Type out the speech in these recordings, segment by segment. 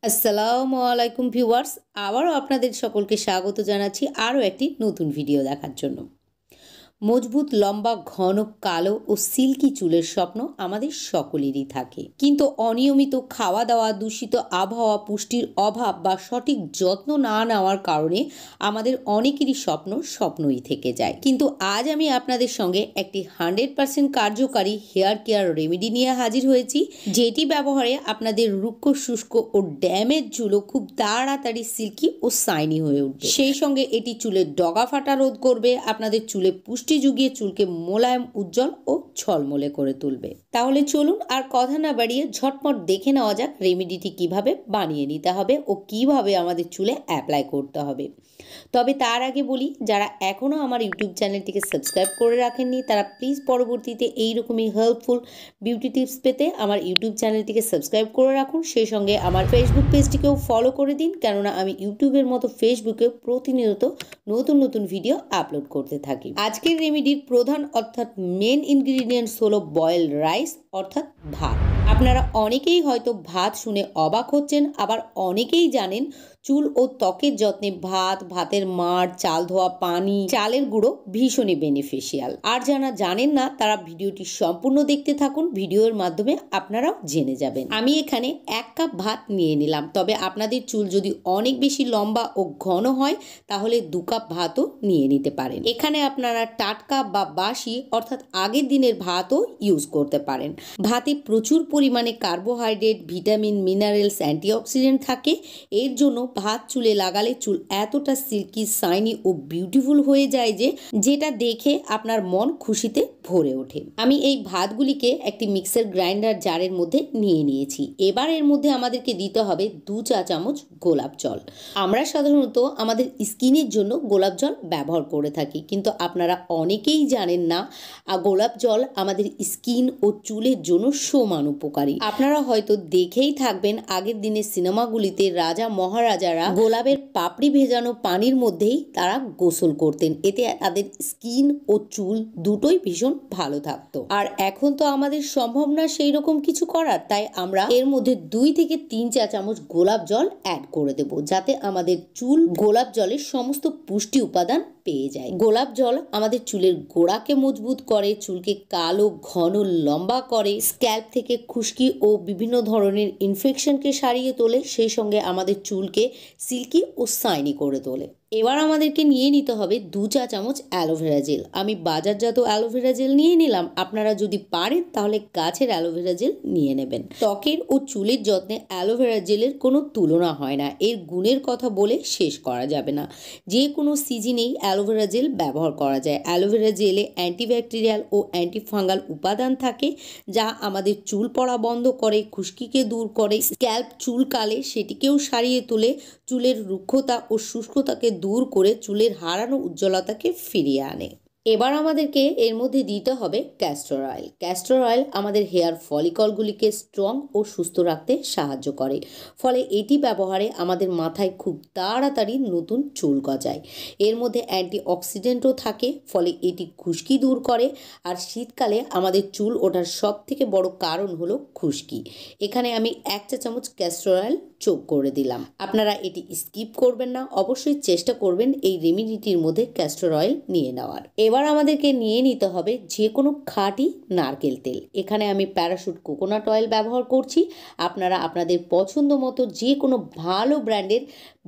আসসালামু আলাইকুম ভিউয়ার্স, আবারও আপনাদের সকলকে স্বাগত জানাচ্ছি আরও একটি নতুন ভিডিও দেখার জন্য। মজবুত, লম্বা, ঘন, কালো ও সিল্কি চুলের স্বপ্ন আমাদের সকলেরই থাকে, কিন্তু অনিয়মিত খাওয়া দাওয়া, দূষিত আবহাওয়া, পুষ্টির অভাব বা সঠিক যত্ন না নেওয়ার কারণে আমাদের অনেকেরই স্বপ্নই থেকে যায়। কিন্তু আজ আমি আপনাদের সঙ্গে একটি 100% কার্যকারী হেয়ার কেয়ার রেমেডি নিয়ে হাজির হয়েছি, যেটি ব্যবহারে আপনাদের রুক্ষ, শুষ্ক ও ড্যামেজ চুলও খুব তাড়াতাড়ি সিল্কি ও শাইনি হয়ে উঠবে। সেই সঙ্গে এটি চুলের ডগা ফাটা রোধ করবে, আপনাদের চুলে পুষ্টি জুগিয়ে চুলকে মোলায়েম, উজ্জ্বল ও ঝলমলে করে তুলবে। তাহলে চলুন আর কথা না বাড়িয়ে ঝটপট দেখে নেওয়া যাক রেমেডিটি কিভাবে বানিয়ে নিতে হবে ও কিভাবে আমাদের চুলে অ্যাপ্লাই করতে হবে। তবে তার আগে বলি, যারা এখনও আমার ইউটিউব চ্যানেলটিকে সাবস্ক্রাইব করে রাখেননি তারা প্লিজ পরবর্তীতে এইরকমই হেল্পফুল বিউটি টিপস পেতে আমার ইউটিউব চ্যানেলটিকে সাবস্ক্রাইব করে রাখুন। সেই সঙ্গে আমার ফেসবুক পেজটিকেও ফলো করে দিন, কেননা আমি ইউটিউবের মতো ফেসবুকেও প্রতিনিয়ত নতুন নতুন ভিডিও আপলোড করতে থাকি। আজকের রেমেডির প্রধান অর্থাৎ মেন ইনগ্রিডিয়েন্টস হলো বয়েল রাইস অর্থাৎ ভাত। আপনারা অনেকেই হয়তো ভাত শুনে অবাক হচ্ছেন, আবার অনেকেই জানেন চুল ও ত্বকের যত্নে ভাতের মাড়, চাল ধোয়া পানি, চালের গুঁড়ো ভীষণই বেনিফিশিয়াল। আর যারা জানেন না তারা ভিডিওটি সম্পূর্ণ দেখতে থাকুন, ভিডিওর মাধ্যমে আপনারাও জেনে যাবেন। আমি এখানে 1 কাপ ভাত নিয়ে নিলাম, তবে আপনাদের চুল যদি অনেক বেশি লম্বা ও ঘন হয় তাহলে 2 কাপ ভাতও নিয়ে নিতে পারেন। এখানে আপনারা টাটকা বা বাসি অর্থাৎ আগের দিনের ভাতও ইউজ করতে পারেন। ভাতে প্রচুর পরিমাণে কার্বোহাইড্রেট, ভিটামিন, মিনারেলস, অ্যান্টিঅক্সিডেন্ট থাকে। এর জন্য ভাত চুলে লাগালে চুল এতটা সিল্কি, শাইনি ও বিউটিফুল হয়ে যায় যেটা দেখে আপনার মন খুশিতে ভরে ওঠে। আমি এই ভাতগুলিকে একটি মিক্সার গ্রাইন্ডার জারের মধ্যে নিয়ে নিয়েছি। এবার এর মধ্যে আমাদেরকে দিতে হবে 2 চা চামচ গোলাপ জল। আমরা সাধারণত আমাদের স্কিনের জন্য গোলাপ জল ব্যবহার করে থাকি, কিন্তু আপনারা অনেকেই জানেন না গোলাপ জল আমাদের স্কিন ও চুলের জন্য সমান উপকারী। আপনারা হয়তো দেখেই থাকবেন আগের দিনের সিনেমাগুলিতে রাজা মহারাজারা গোলাপের পাপড়ি ভেজানো পানির মধ্যেই তারা গোসল করতেন, এতে তাদের স্কিন ও চুল দুটোই ভীষণ ভালো থাকতো। আর এখন তো আমাদের সম্ভব না সেই রকম কিছু করার, তাই আমরা এর মধ্যে 2 থেকে 3 চা চামচ গোলাপ জল অ্যাড করে দেব, যাতে আমাদের চুল গোলাপ জলের সমস্ত পুষ্টি উপাদান পেয়ে যায়। গোলাপ জল আমাদের চুলের গোড়াকে মজবুত করে, চুলকে কালো, ঘন, লম্বা করে, স্ক্যাল্প থেকে খুশকি ও বিভিন্ন ধরনের ইনফেকশনকে সারিয়ে তোলে, সেই সঙ্গে আমাদের চুলকে সিল্কি ও শাইনি করে তোলে। এবার আমাদেরকে নিয়ে নিতে হবে 2 চা চামচ অ্যালোভেরা জেল। আমি বাজারজাত অ্যালোভেরা জেল নিয়ে নিলাম, আপনারা যদি পারেন তাহলে গাছের অ্যালোভেরা জেল নিয়ে নেবেন। ত্বকের ও চুলের যত্নে অ্যালোভেরা জেলের কোনো তুলনা হয় না, এর গুণের কথা বলে শেষ করা যাবে না। যে কোনো সিজনেই অ্যালোভেরা জেল ব্যবহার করা যায়। অ্যালোভেরা জেলে অ্যান্টিব্যাকটেরিয়াল ও অ্যান্টিফাঙ্গাল উপাদান থাকে, যা আমাদের চুল পড়া বন্ধ করে, খুশকিকে দূর করে, স্ক্যাল্প চুলকালে সেটিকেও সারিয়ে তোলে, চুলের রুক্ষতা ও শুষ্কতাকে দূর করে চুলের হারানো উজ্জ্বলতাকে ফিরিয়ে আনে। এবার আমাদেরকে এর মধ্যে দিতে হবে ক্যাস্টর অয়েল। ক্যাস্টর অয়েল আমাদের হেয়ার ফলিকলগুলিকে স্ট্রং ও সুস্থ রাখতে সাহায্য করে, ফলে এটি ব্যবহারে আমাদের মাথায় খুব তাড়াতাড়ি নতুন চুল গজায়। এর মধ্যে অ্যান্টিঅক্সিডেন্টও থাকে, ফলে এটি খুশকি দূর করে। আর শীতকালে আমাদের চুল ওঠার সব থেকে বড় কারণ হলো খুশকি। এখানে আমি 1 চা চামচ ক্যাস্টর অয়েল যোগ করে দিলাম। আপনারা এটি স্কিপ করবেন না, অবশ্যই চেষ্টা করবেন এই রেমেডিটির মধ্যে ক্যাস্টর অয়েল নিয়ে নেওয়ার। এবার আমাদেরকে নিয়ে নিতে হবে যে কোনো খাঁটি নারকেল তেল। এখানে আমি প্যারাশুট কোকোনাট অয়েল ব্যবহার করছি। আপনারা আপনাদের পছন্দ মতো যে কোনো ভালো ব্র্যান্ডের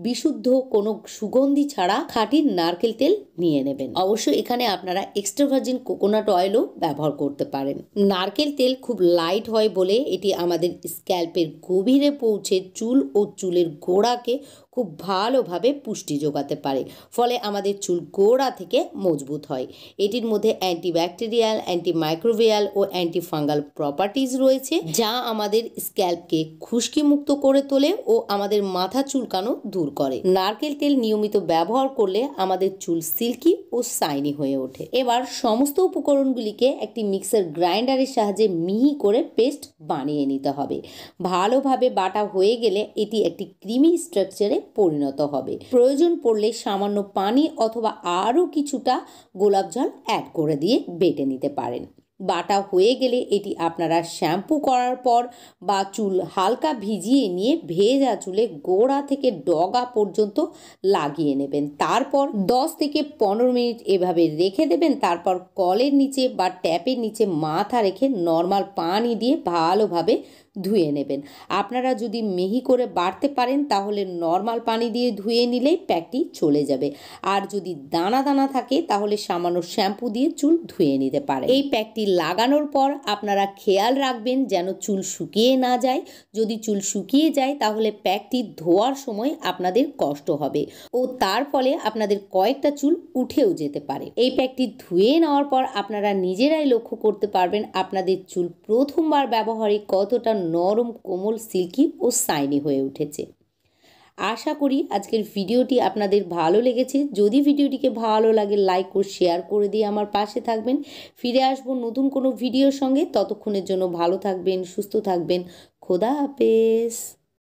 বিশুদ্ধ কোনো সুগন্ধি ছাড়া খাঁটি নারকেল তেল নিয়ে নেবেন। অবশ্যই এখানে আপনারা এক্সট্রা ভার্জিন কোকোনাট অয়েলও ব্যবহার করতে পারেন। নারকেল তেল খুব লাইট হয় বলে এটি আমাদের স্ক্যাল্পের গভীরে পৌঁছে চুল ও চুলের গোড়াকে খুব ভালোভাবে পুষ্টি যোগাতে পারে, ফলে আমাদের চুল গোড়া থেকে মজবুত হয়। এটির মধ্যে অ্যান্টিব্যাকটেরিয়াল, অ্যান্টিমাইক্রোবিয়াল ও অ্যান্টিফাঙ্গাল প্রপার্টিজ রয়েছে, যা আমাদের স্ক্যাল্পকে খুশকি মুক্ত করে তোলে ও আমাদের মাথা চুলকানো দূর করে। নারকেল তেল নিয়মিত ব্যবহার করলে আমাদের চুল সিল্কি ও শাইনি হয়ে ওঠে। এবার সমস্ত উপকরণগুলিকে একটি মিক্সার গ্রাইন্ডারের সাহায্যে মিহি করে পেস্ট বানিয়ে নিতে হবে। ভালোভাবে বাটা হয়ে গেলে এটি একটি ক্রিমি স্ট্রাকচারে পরিণত হবে। প্রয়োজন পড়লে সামান্য পানি অথবা আরও কিছুটা গোলাপ জল অ্যাড করে দিয়ে বেটে নিতে পারেন। বাটা হয়ে গেলে এটি আপনারা শ্যাম্পু করার পর বা চুল হালকা ভিজিয়ে নিয়ে ভেজা চুলে গোড়া থেকে ডগা পর্যন্ত লাগিয়ে নেবেন। তারপর 10 থেকে 15 মিনিট এভাবে রেখে দেবেন। তারপর কলের নিচে বা ট্যাপের নিচে মাথা রেখে নর্মাল পানি দিয়ে ভালোভাবে ধুয়ে নেবেন। আপনারা যদি মিহি করে বাড়তে পারেন তাহলে নর্মাল পানি দিয়ে ধুয়ে নিলেই প্যাকটি চলে যাবে। আর যদি দানা দানা থাকে তাহলে সামান্য শ্যাম্পু দিয়ে চুল ধুয়ে নিতে পারেন। এই প্যাকটি লাগানোর পর আপনারা খেয়াল রাখবেন যেন চুল শুকিয়ে না যায়। যদি চুল শুকিয়ে যায় তাহলে প্যাকটি ধোয়ার সময় আপনাদের কষ্ট হবে ও তার ফলে আপনাদের কয়েকটা চুল উঠেও যেতে পারে। এই প্যাকটি ধুয়ে নেওয়ার পর আপনারা নিজেরাই লক্ষ্য করতে পারবেন আপনাদের চুল প্রথমবার ব্যবহারে কতটা নরম, কোমল, সিল্কি ও শাইনি হয়ে উঠেছে। আশা করি আজকের ভিডিওটি আপনাদের ভালো লেগেছে। যদি ভিডিওটিকে ভালো লাগে লাইক ও শেয়ার করে দিয়ে আমার পাশে থাকবেন। ফিরে আসবো নতুন কোনো ভিডিওর সঙ্গে। ততক্ষণের জন্য ভালো থাকবেন, সুস্থ থাকবেন। খোদা হাফেজ।